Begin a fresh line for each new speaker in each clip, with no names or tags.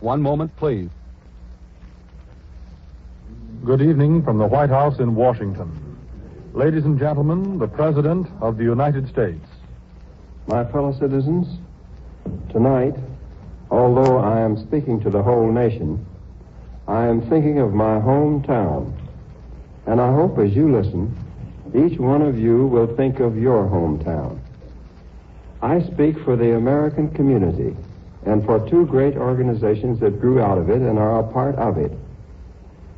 One moment, please.
Good evening from the White House in Washington. Ladies and gentlemen, the President of the United States.
My fellow citizens, tonight, although I am speaking to the whole nation, I am thinking of my hometown. And I hope as you listen, each one of you will think of your hometown. I speak for the American community and for two great organizations that grew out of it and are a part of it: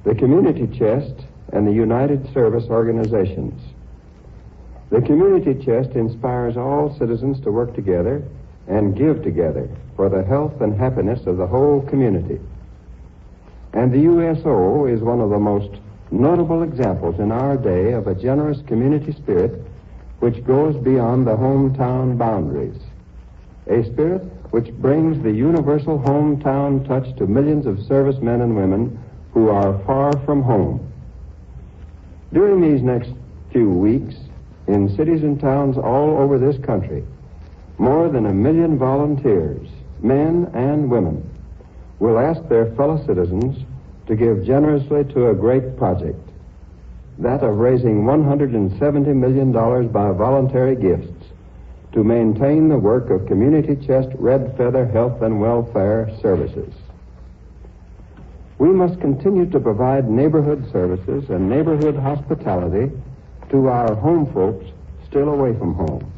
the Community Chest and the United Service Organizations. The Community Chest inspires all citizens to work together and give together for the health and happiness of the whole community. And the USO is one of the most notable examples in our day of a generous community spirit which goes beyond the hometown boundaries. A spirit which brings the universal hometown touch to millions of servicemen and women who are far from home. During these next few weeks, in cities and towns all over this country, more than 1 million volunteers, men and women, will ask their fellow citizens to give generously to a great project, that of raising $170 million by voluntary gifts to maintain the work of Community Chest Red Feather Health and Welfare Services. We must continue to provide neighborhood services and neighborhood hospitality to our home folks still away from home.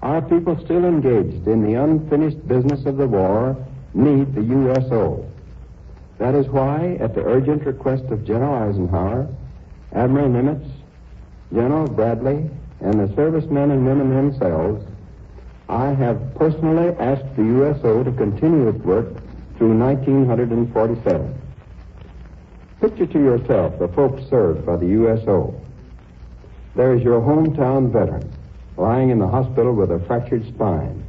Our people still engaged in the unfinished business of the war need the USO. That is why, at the urgent request of General Eisenhower, Admiral Nimitz, General Bradley, and the servicemen and women themselves, I have personally asked the USO to continue its work through 1947. Picture to yourself the folks served by the USO. There is your hometown veteran lying in the hospital with a fractured spine,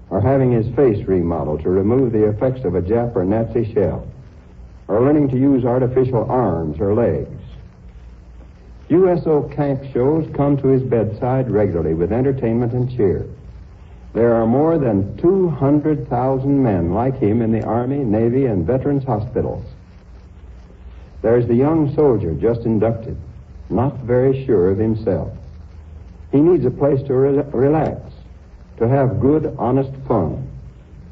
or having his face remodeled to remove the effects of a Jap or Nazi shell, or learning to use artificial arms or legs. USO camp shows come to his bedside regularly with entertainment and cheer. There are more than 200,000 men like him in the Army, Navy, and Veterans hospitals. There's the young soldier just inducted, not very sure of himself. He needs a place to relax, to have good, honest fun,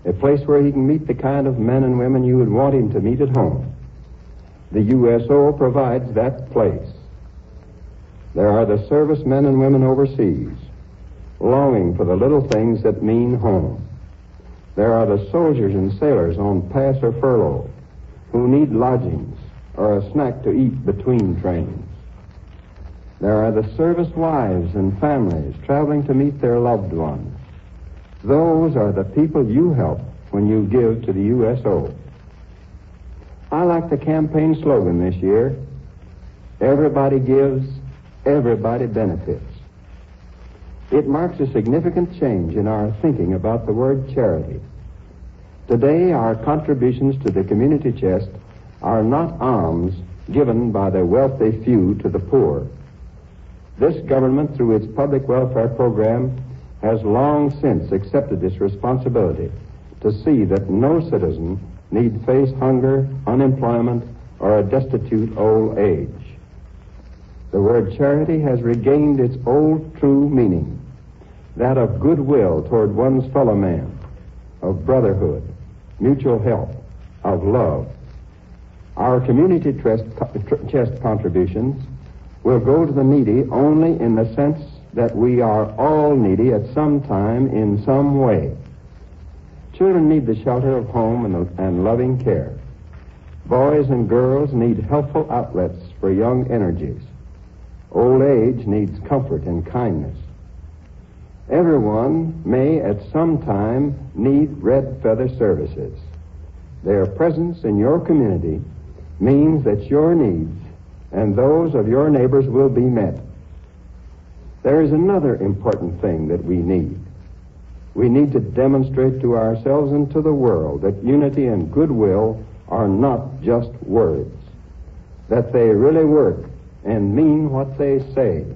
a place where he can meet the kind of men and women you would want him to meet at home. The USO provides that place. There are the servicemen and women overseas, longing for the little things that mean home. There are the soldiers and sailors on pass or furlough who need lodgings or a snack to eat between trains. There are the service wives and families traveling to meet their loved ones. Those are the people you help when you give to the USO. I like the campaign slogan this year: everybody gives, everybody benefits. It marks a significant change in our thinking about the word charity. Today, our contributions to the Community Chest are not alms given by the wealthy few to the poor. This government, through its public welfare program, has long since accepted this responsibility to see that no citizen need face hunger, unemployment, or a destitute old age. The word charity has regained its old true meaning, that of goodwill toward one's fellow man, of brotherhood, mutual help, of love. Our Community Chest contributions will go to the needy only in the sense that we are all needy at some time in some way. Children need the shelter of home and loving care. Boys and girls need helpful outlets for young energies. Old age needs comfort and kindness. Everyone may at some time need red feather services. Their presence in your community means that your needs and those of your neighbors will be met. There is another important thing that we need. We need to demonstrate to ourselves and to the world that unity and goodwill are not just words, that they really work and mean what they say.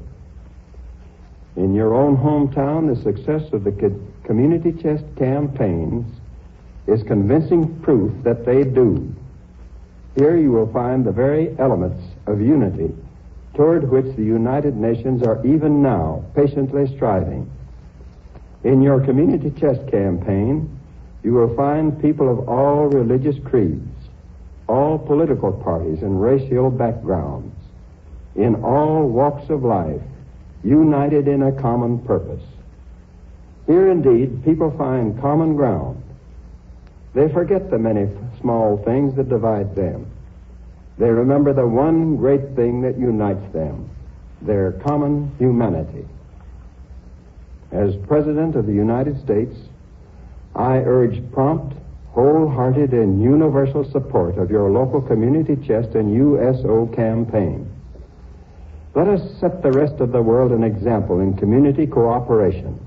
In your own hometown, the success of the Community Chest campaigns is convincing proof that they do. Here you will find the very elements of unity toward which the United Nations are even now patiently striving. In your community chest campaign, you will find people of all religious creeds, all political parties and racial backgrounds, in all walks of life, united in a common purpose. Here, indeed, people find common ground. They forget the many small things that divide them. They remember the one great thing that unites them, their common humanity. As President of the United States, I urge prompt, wholehearted, and universal support of your local community chest and USO campaign. Let us set the rest of the world an example in community cooperation.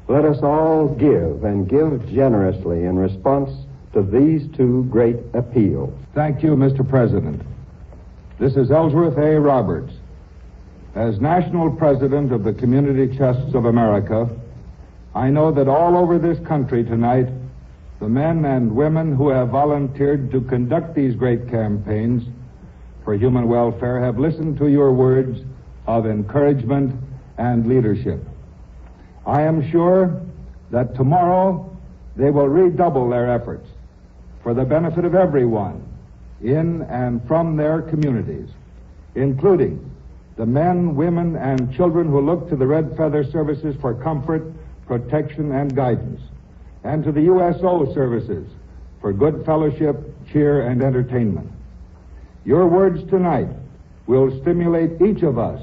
Let us all give, and give generously, in response to these two great appeals.
Thank you, Mr. President. This is Ellsworth A. Roberts. As National President of the Community Chests of America, I know that all over this country tonight, the men and women who have volunteered to conduct these great campaigns for human welfare have listened to your words of encouragement and leadership. I am sure that tomorrow they will redouble their efforts for the benefit of everyone in and from their communities, including the men, women, and children who look to the Red Feather Services for comfort, protection, and guidance, and to the USO services for good fellowship, cheer, and entertainment. Your words tonight will stimulate each of us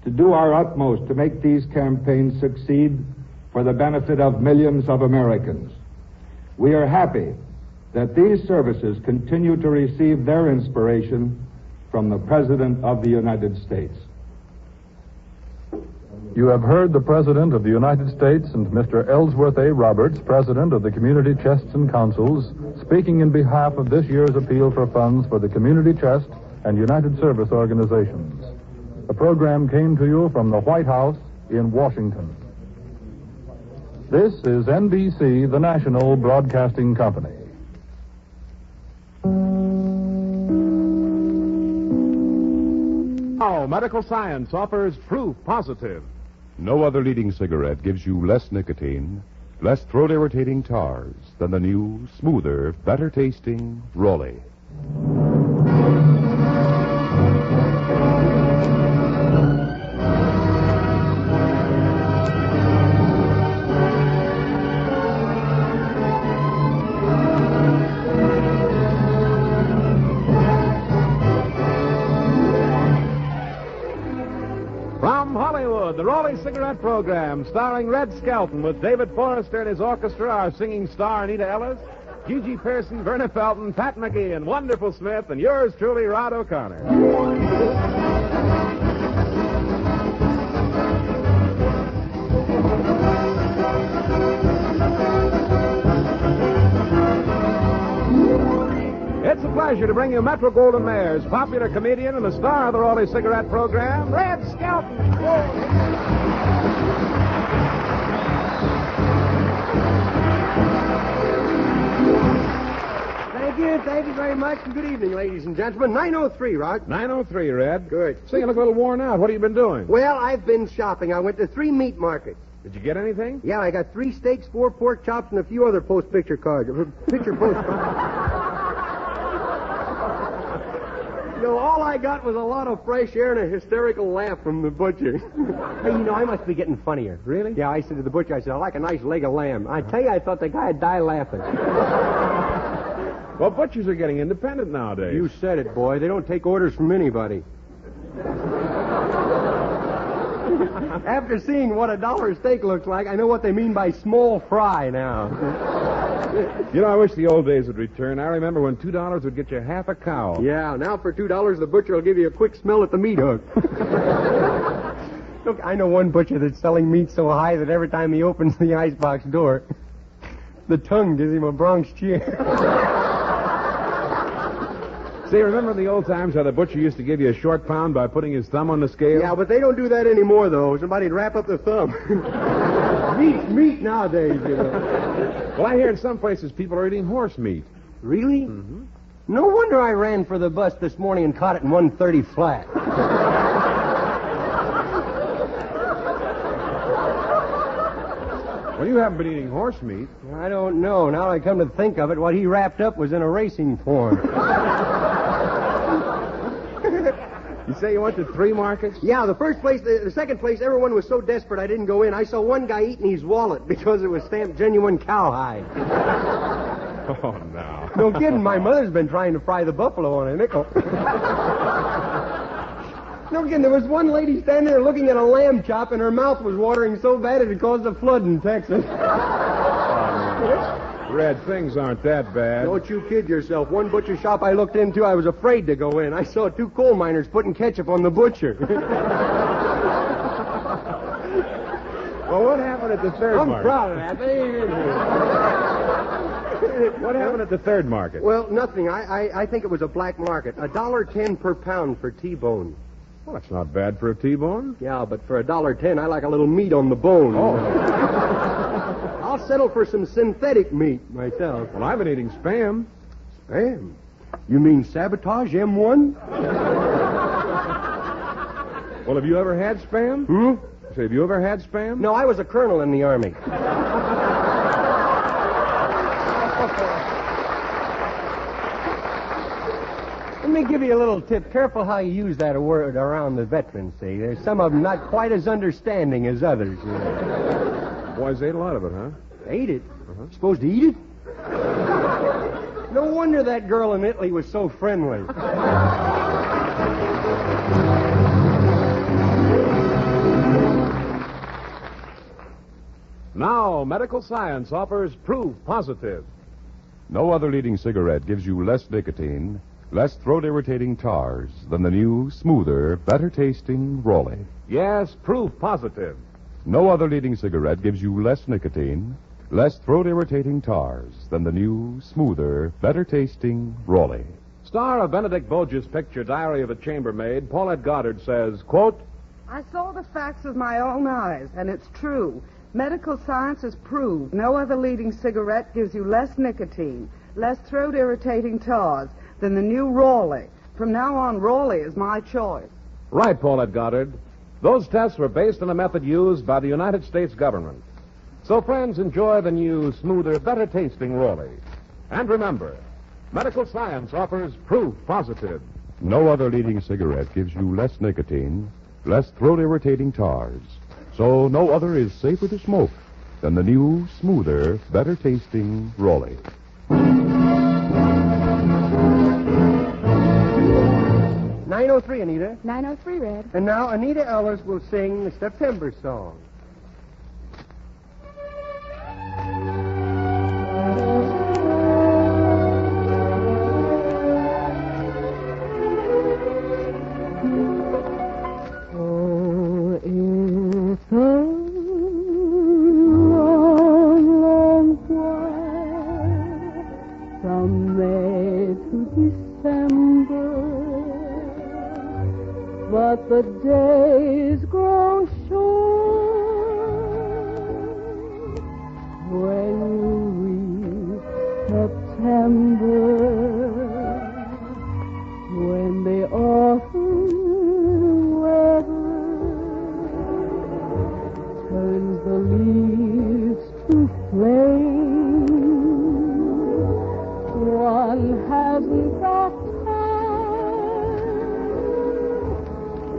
to do our utmost to make these campaigns succeed for the benefit of millions of Americans. We are happy that these services continue to receive their inspiration from the President of the United States.
You have heard the President of the United States and Mr. Ellsworth A. Roberts, President of the Community Chests and Councils, speaking in behalf of this year's appeal for funds for the Community Chest and United Service Organizations. The program came to you from the White House in Washington. This is NBC, the national broadcasting company.
Now, medical science offers proof positive.
No other leading cigarette gives you less nicotine, less throat-irritating tars than the new, smoother, better-tasting Rolly.
From Hollywood, the Rolling Cigarette Program, starring Red Skelton with David Forrester and his orchestra, our singing star Anita Ellis, Gigi Pearson, Verna Felton, Pat McGee, and Wonderful Smith, and yours truly, Rod O'Connor. It's a pleasure to bring you Metro-Goldwyn-Mayer's popular comedian and the star of the Rolling Cigarette Program, Red Skelton.
Thank you very much, and good evening, ladies and gentlemen. 903, Rod.
903, Red.
Good.
So you look a little worn out. What have you been doing?
Well, I've been shopping. I went to 3 meat markets.
Did you get anything?
Yeah, I got 3 steaks, 4 pork chops, and a few other post-picture cards. Picture postcards. All I got was a lot of fresh air and a hysterical laugh from the butcher. Hey, I must be getting funnier.
Really?
Yeah, I said to the butcher, I said, I like a nice leg of lamb. I tell you, I thought the guy would die laughing.
Well, butchers are getting independent nowadays.
You said it, boy. They don't take orders from anybody. After seeing what $1 steak looks like, I know what they mean by small fry now.
I wish the old days would return. I remember when $2 would get you half a cow.
Yeah, now for $2, the butcher will give you a quick smell at the meat hook. Look, I know one butcher that's selling meat so high that every time he opens the icebox door, the tongue gives him a Bronx cheer.
See, remember in the old times how the butcher used to give you a short pound by putting his thumb on the scale?
Yeah, but they don't do that anymore, though. Somebody'd wrap up their thumb. Meat nowadays,
Well, I hear in some places people are eating horse meat.
Really? Mm-hmm. No wonder I ran for the bus this morning and caught it in 130 flat.
Well, you haven't been eating horse meat.
I don't know. Now that I come to think of it, what he wrapped up was in a racing form.
You say you went to 3 markets?
Yeah, the second place, everyone was so desperate I didn't go in. I saw one guy eating his wallet because it was stamped genuine cowhide.
Oh, no.
No kidding. My mother's been trying to fry the buffalo on a nickel. No kidding. There was one lady standing there looking at a lamb chop, and her mouth was watering so bad it had caused a flood in Texas.
Red, things aren't that bad.
Don't you kid yourself. One butcher shop I looked into, I was afraid to go in. I saw 2 coal miners putting ketchup on the butcher.
Well, what happened at the 3rd market?
I'm proud of that. They ain't in here.
What happened at the 3rd market?
Well, nothing. I think it was a black market. $1.10 per pound for T-bone.
Well, that's not bad for a T-bone.
Yeah, but for $1.10, I like a little meat on the bone.
Oh.
I'll settle for some synthetic meat myself.
Well, I've been eating Spam.
Spam? You mean Sabotage M1?
Well, have you ever had Spam? Say, have you ever had Spam?
No, I was a colonel in the Army. Let me give you a little tip. Careful how you use that word around the veterans, see. There's some of them not quite as understanding as others. You know.
Boys ate a lot of it, huh?
Ate it? Supposed to eat it? No wonder that girl in Italy was so friendly.
Now, medical science offers proof positive.
No other leading cigarette gives you less nicotine, less throat-irritating tars than the new, smoother, better-tasting Rolly.
Yes, proof positive.
No other leading cigarette gives you less nicotine, less throat-irritating tars than the new, smoother, better-tasting Rolly.
Star of Benedict Boge's picture, Diary of a Chambermaid, Paulette Goddard says, quote,
I saw the facts with my own eyes, and it's true. Medical science has proved no other leading cigarette gives you less nicotine, less throat-irritating tars than the new Rolly. From now on, Rolly is my choice.
Right, Paulette Goddard. Those tests were based on a method used by the United States government. So, friends, enjoy the new, smoother, better-tasting Rolly. And remember, medical science offers proof positive.
No other leading cigarette gives you less nicotine, less throat-irritating tars. So no other is safer to smoke than the new, smoother, better-tasting Rolly.
9:03, Anita.
9:03, Red.
And now Anita Ellers will sing the September song.
But the days grow short when you reach September, when the autumn weather turns the leaves to flame. One hasn't got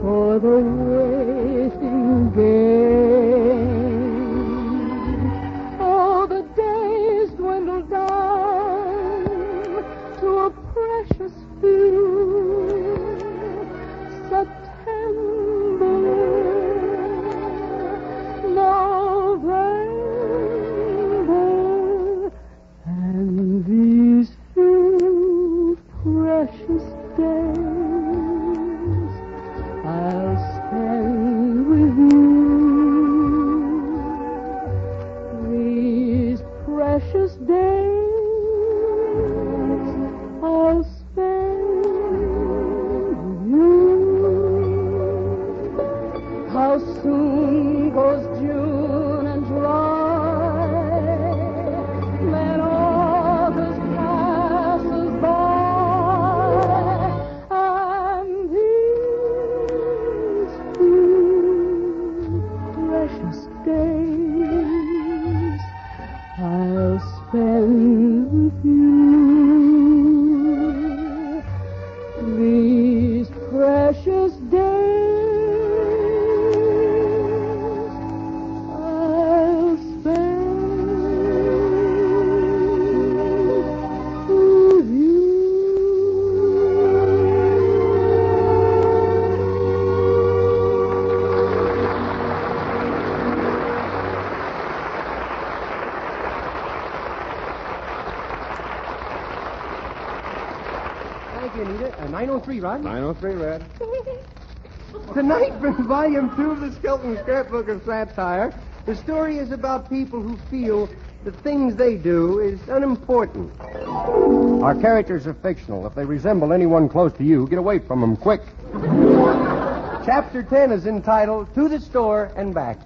for the waiting game. Oh, the days dwindle down to a precious few. September, November, and these few precious days I'll spend with you.
thank you, Anita. 903, Rod.
903, Red.
Tonight, from Volume 2 of the Skelton Scrapbook of Satire, the story is about people who feel the things they do is unimportant. Our characters are fictional. If they resemble anyone close to you, get away from them, quick. Chapter 10 is entitled To the Store and Back.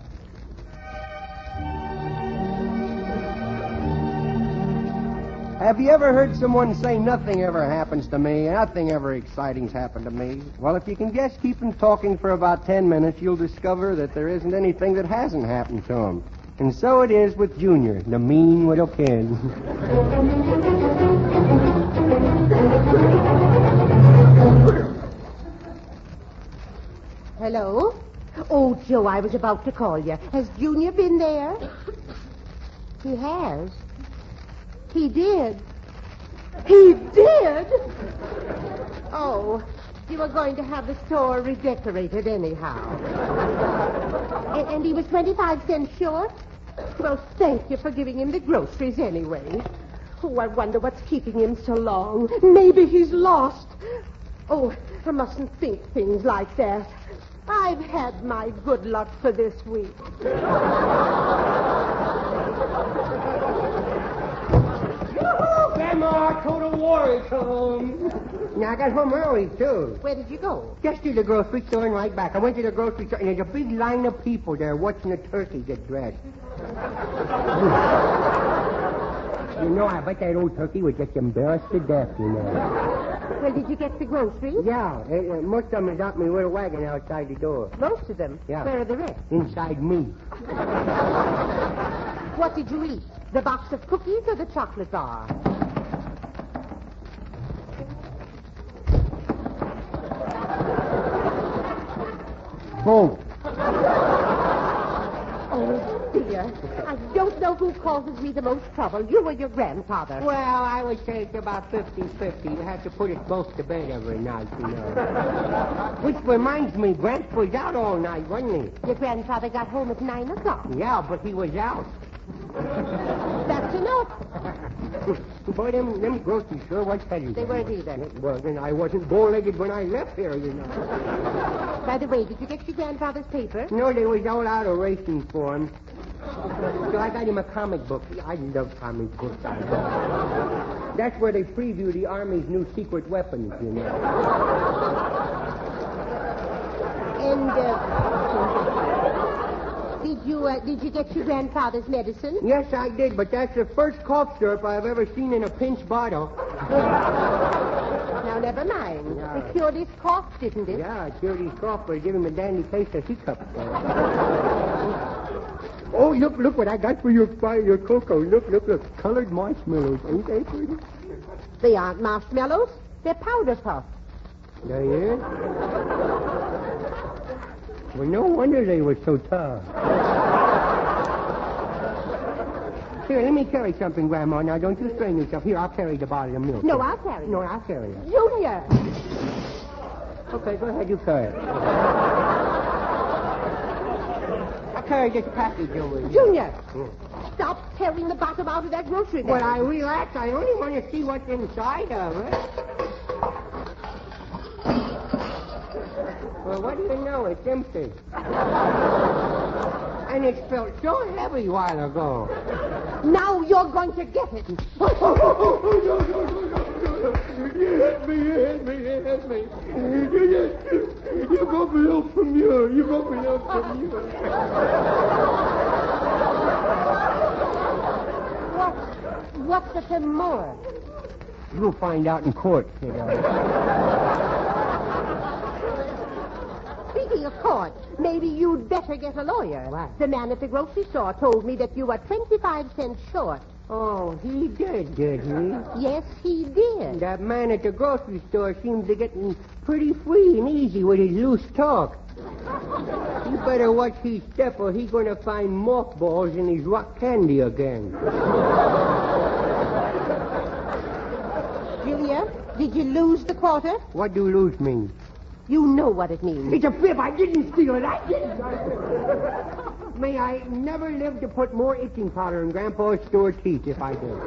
Have you ever heard someone say, nothing ever happens to me, nothing ever exciting's happened to me? Well, if you can just keep them talking for about 10 minutes, you'll discover that there isn't anything that hasn't happened to them. And so it is with Junior, the mean little kid.
Hello? Oh, Joe, I was about to call you. Has Junior been there? He has. He did. He did? Oh, you were going to have the store redecorated anyhow. And he was 25 cents short? Well, thank you for giving him the groceries anyway. Oh, I wonder what's keeping him so long. Maybe he's lost. Oh, I mustn't think things like that. I've had my good luck for this week.
Grandma, Total War is home. Now, I got home early, too.
Where did you go?
Just to the grocery store and right back. I went to the grocery store, and there's a big line of people there watching a turkey get dressed. You know, I bet that old turkey was just embarrassed to death, you know.
Well, did you get the groceries?
Yeah, most of them is out in my little wagon outside the door.
Most of them?
Yeah.
Where are the rest?
Inside me.
What did you eat? The box of cookies or the chocolate bar?
Boom.
Oh, dear. I don't know who causes me the most trouble, you or your grandfather.
Well, I would say it's about 50-50. You have to put us both to bed every night, you know. Which reminds me, Gramps was out all night, wasn't
Your grandfather got home at 9 o'clock.
he? Yeah, but he was out.
That's enough.
Boy, them groceries sure was heavy.
They weren't either.
Well, then I wasn't bow-legged when I left here, you know.
By the way, did you get your grandfather's paper?
No, they was all out of racing for him. So I got him a comic book. I love comic books. That's where they preview the Army's new secret weapons, you know.
And, did you get your grandfather's medicine?
Yes, I did, but that's the first cough syrup I've ever seen in a pinch bottle.
Now, never mind.
Yeah.
It cured his cough, didn't it?
Yeah, I cured his cough by giving him a dandy case of hiccups. Oh, look what I got for your cocoa. Look. Colored marshmallows. Ain't they pretty?
They aren't marshmallows. They're powder puffs.
There you is? Well, no wonder they were so tough. Here, let me carry something, Grandma. Now, don't you strain yourself. Here, I'll carry the bottle of milk.
No, I'll carry it.
No, I'll carry it.
Junior!
Okay, go ahead. You carry it. I'll carry this package over here.
Junior! Stop tearing the bottom out of that grocery bag.
Well, I relax. I only want to see what's inside of it. Well, what do you know? It's empty. And it felt so heavy a while ago.
Now you're going to get it.
You hit me. You got me up from here.
What's the tomorrow?
You'll find out in court, you know.
Speaking of court, maybe you'd better get a lawyer.
What?
The man at the grocery store told me that you were 25 cents short.
Oh, he did he?
Yes, he did.
That man at the grocery store seems to get pretty free and easy with his loose talk. He better watch his step or he's going to find mothballs in his rock candy again.
Julia, did you lose the quarter?
What do lose mean?
You know what it means.
It's a fib. I didn't steal it. I didn't. May I never live to put more itching powder in Grandpa's store teeth if I did.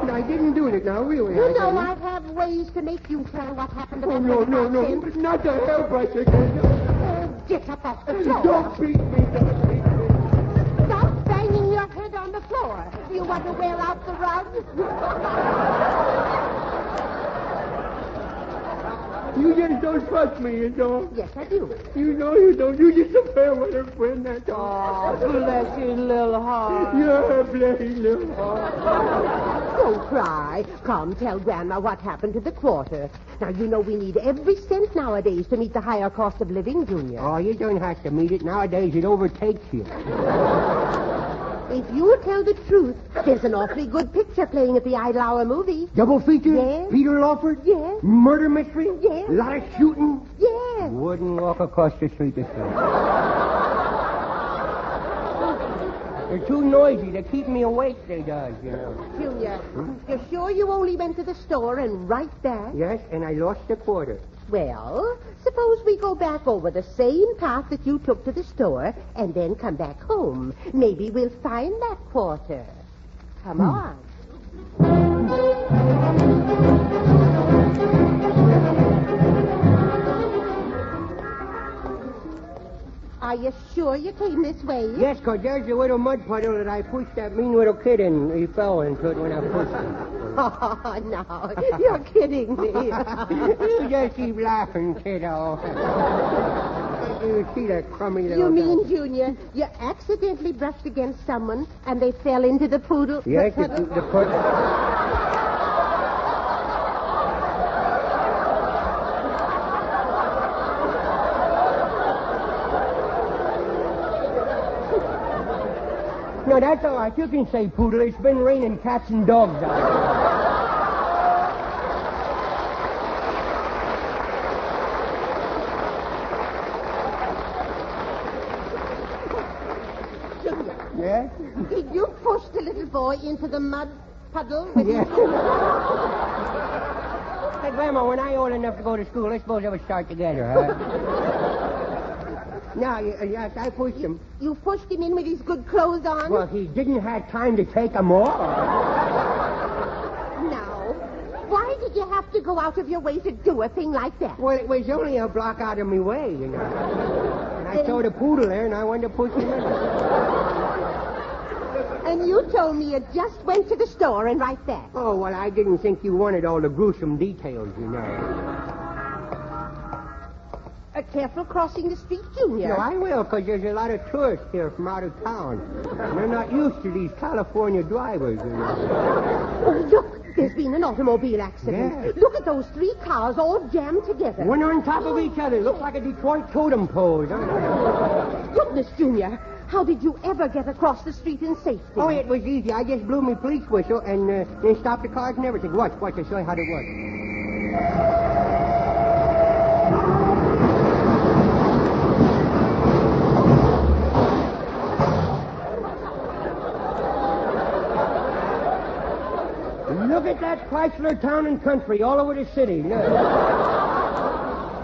I didn't do it now, really.
You know I have ways to make you tell what happened to that
No,
lady.
not the hairbrush again.
Oh, get up off the floor.
Don't beat me.
Stop banging your head on the floor. You want to wear out the rug?
You just don't trust me, you know.
Yes, I do.
You know you don't. You just a fair weather friend, that's all.
Oh, bless your little heart.
Yeah, bless your little heart.
Don't cry. Come, tell Grandma what happened to the quarter. Now, you know we need every cent nowadays to meet the higher cost of living, Junior.
Oh, you don't have to meet it. Nowadays, it overtakes you.
If you tell the truth, there's an awfully good picture playing at the Idle Hour movie.
Double feature?
Yes.
Peter Lawford?
Yes.
Murder mystery?
Yes.
A lot of shooting?
Yes.
Wouldn't walk across the street this way. They're too noisy. They keep me awake, they does, you know.
Junior, you're sure you only went to the store and right back?
Yes, and I lost a quarter.
Well, suppose we go back over the same path that you took to the store and then come back home. Maybe we'll find that quarter. Come on. Are you sure you came this way?
Yes, 'cause there's a little mud puddle that I pushed that mean little kid in. He fell into it when I pushed him.
Oh, no. You're kidding me.
You just keep laughing, kiddo. You see that crummy little
You mean,
guy.
Junior, you accidentally brushed against someone and they fell into the poodle?
Yes,
the
the puddle. No, that's all right. You can say poodle. It's been raining cats and dogs out.
Junior,
Yes?
did you push the little boy into the mud puddle? With
Yes. Hey, Grandma, when I old enough to go to school, let's suppose ever start together, huh? No, yes, I pushed him.
You pushed him in with his good clothes on?
Well, he didn't have time to take them off.
Now, why did you have to go out of your way to do a thing like that?
Well, it was only a block out of my way, you know. And I saw the poodle there, and I wanted to push him in.
And you told me you just went to the store and right back.
Oh, well, I didn't think you wanted all the gruesome details, you know.
Careful crossing the street, Junior.
No, I will, because there's a lot of tourists here from out of town. And they're not used to these California drivers, you know.
Oh, look, there's been an automobile accident.
Yes.
Look at those three cars all jammed together.
One on top of each other. Looks like a Detroit totem pole, doesn't it?
Goodness, Junior, how did you ever get across the street in safety?
Oh, it was easy. I just blew my police whistle and then stopped the cars and everything. Watch, I'll show you how it works. Look at that Chrysler Town and Country all over the city. Look.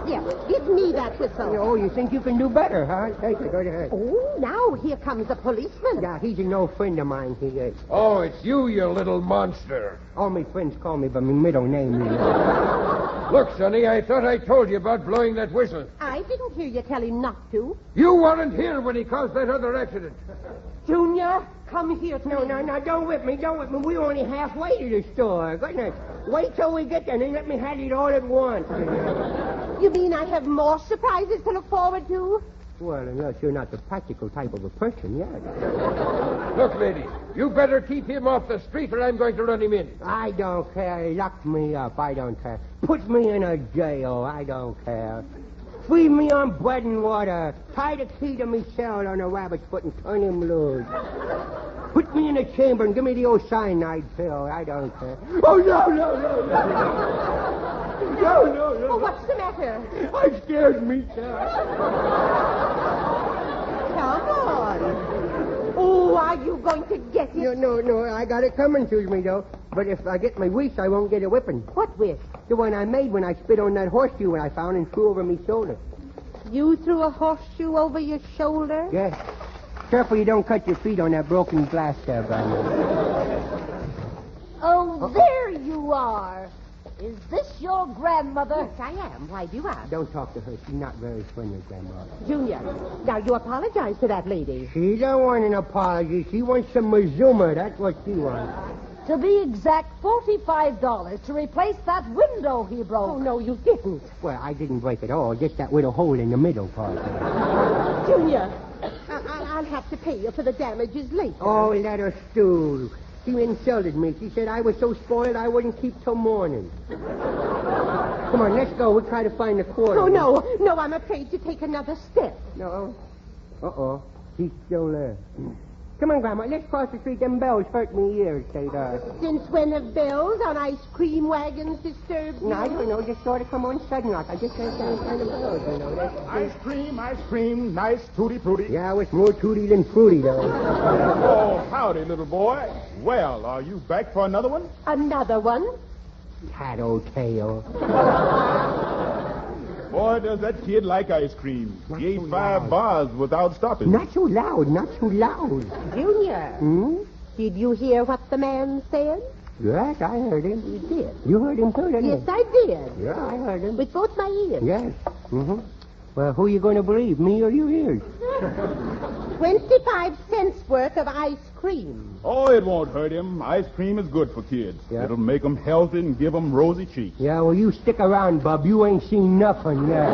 Yes, give me that whistle.
Oh, you think you can do better, huh? Take it, go ahead.
Oh, now here comes a policeman.
Yeah, he's an old friend of mine, he is.
Oh, it's you little monster.
All my friends call me by my middle name, you know.
Look, Sonny, I thought I told you about blowing that whistle.
I didn't hear you tell him not to.
You weren't here when he caused that other accident.
Junior, come here to me.
No, don't whip me. We're only halfway to the store. Goodness. Wait till we get there and then let me have it all at once.
You mean I have more surprises to look forward to?
Well, unless you're not the practical type of a person, yeah.
Look, lady, you better keep him off the street or I'm going to run him in.
I don't care. Lock me up. I don't care. Put me in a jail. I don't care. Feed me on bread and water. Tie the key to me cell on a rabbit's foot and turn him loose. Put me in a chamber and give me the old cyanide pill. I don't care. Oh, no. No.
Oh, what's the matter?
I scared me, sir.
Come on. Oh, are you going to get it?
No. I got it coming to me, though. But if I get my wish, I won't get a whipping.
What wish?
The one I made when I spit on that horseshoe I found and threw over me shoulder.
You threw a horseshoe over your shoulder?
Yes. Careful you don't cut your feet on that broken glass there, Brandon.
Oh, there you are. Is this your grandmother?
Yes, I am. Why do you ask?
Don't talk to her. She's not very friendly, Grandma.
Junior, now you apologize to that lady.
She don't want an apology. She wants some Mazuma. That's what she wants.
To be exact, $45 to replace that window he broke.
Oh, no, you didn't.
Well, I didn't break it all. Just that little hole in the middle part.
Junior, I'll have to pay you for the damages later.
Oh, let her stew. She insulted me. She said I was so spoiled I wouldn't keep till morning. Come on, let's go. We'll try to find the quarter.
Oh, no, I'm afraid to take another step.
No. Uh-oh. He's still there. Come on, Grandma. Let's cross the street. Them bells hurt me ears, they does.
Since when have bells on ice cream wagons disturbed you?
No, I don't know. Just sort of come on sudden like. I just can't kind of bells, you know.
Ice cream, nice tutti frutti.
Yeah, it's more tooty than fruity, though.
Oh, howdy, little boy. Well, are you back for another one?
Another one?
Tattletale.
Boy, does that kid like ice cream.
Not
He ate
so
5
loud.
bars without stopping.
Not so loud, not so loud.
Junior, did you hear what the man said?
Yes, I heard him.
You did?
You heard him too, didn't you?
Yes, I did.
Yeah, I heard him.
With both my ears.
Yes. Well, who are you going to believe, me or your ears?
25 cents worth of ice cream.
Oh, it won't hurt him. Ice cream is good for kids.
Yeah.
It'll make them healthy and give them rosy cheeks.
Yeah, well, you stick around, Bub. You ain't seen nothing yet.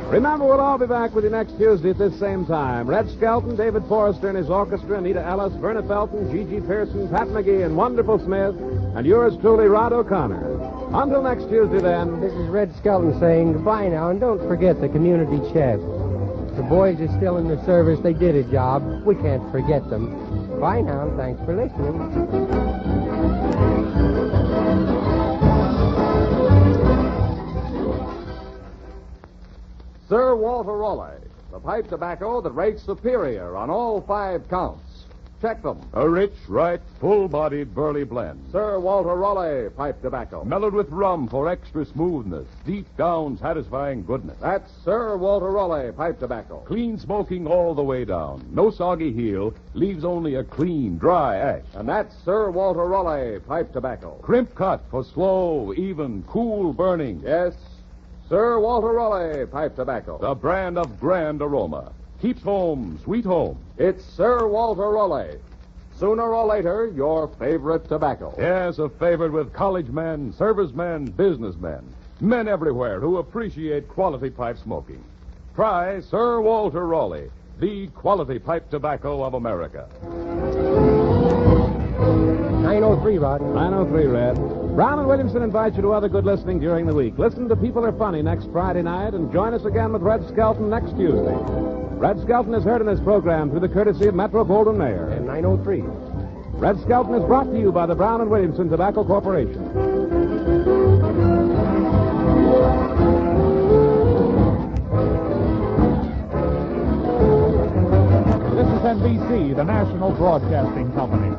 Remember, we'll all be back with you next Tuesday at this same time. Red Skelton, David Forrester and his orchestra, Anita Ellis, Verna Felton, Gigi Pearson, Pat McGee, and Wonderful Smith, and yours truly, Rod O'Connor. Until next Tuesday, then.
This is Red Skelton saying goodbye now, and don't forget the community chest. The boys are still in the service. They did a job. We can't forget them. Bye now, and thanks for listening.
Sir Walter Raleigh, the pipe tobacco that rates superior on all 5 counts. Check them.
A rich, ripe, full-bodied burley blend.
Sir Walter Raleigh pipe tobacco.
Mellowed with rum for extra smoothness. Deep down satisfying goodness.
That's Sir Walter Raleigh pipe tobacco.
Clean smoking all the way down. No soggy heel. Leaves only a clean, dry ash.
And that's Sir Walter Raleigh pipe tobacco.
Crimp cut for slow, even, cool burning.
Yes, Sir Walter Raleigh pipe tobacco.
The brand of grand aroma. Keeps home, sweet home.
It's Sir Walter Raleigh. Sooner or later, your favorite tobacco.
Yes, a favorite with college men, servicemen, businessmen. Men everywhere who appreciate quality pipe smoking. Try Sir Walter Raleigh, the quality pipe tobacco of America.
903, Rod.
903, Red. Brown and Williamson invite you to other good listening during the week. Listen to People Are Funny next Friday night and join us again with Red Skelton next Tuesday. Red Skelton is heard in this program through the courtesy of Metro Goldwyn Mayer.
And 903.
Red Skelton is brought to you by the Brown and Williamson Tobacco Corporation.
This is NBC, the national broadcasting company.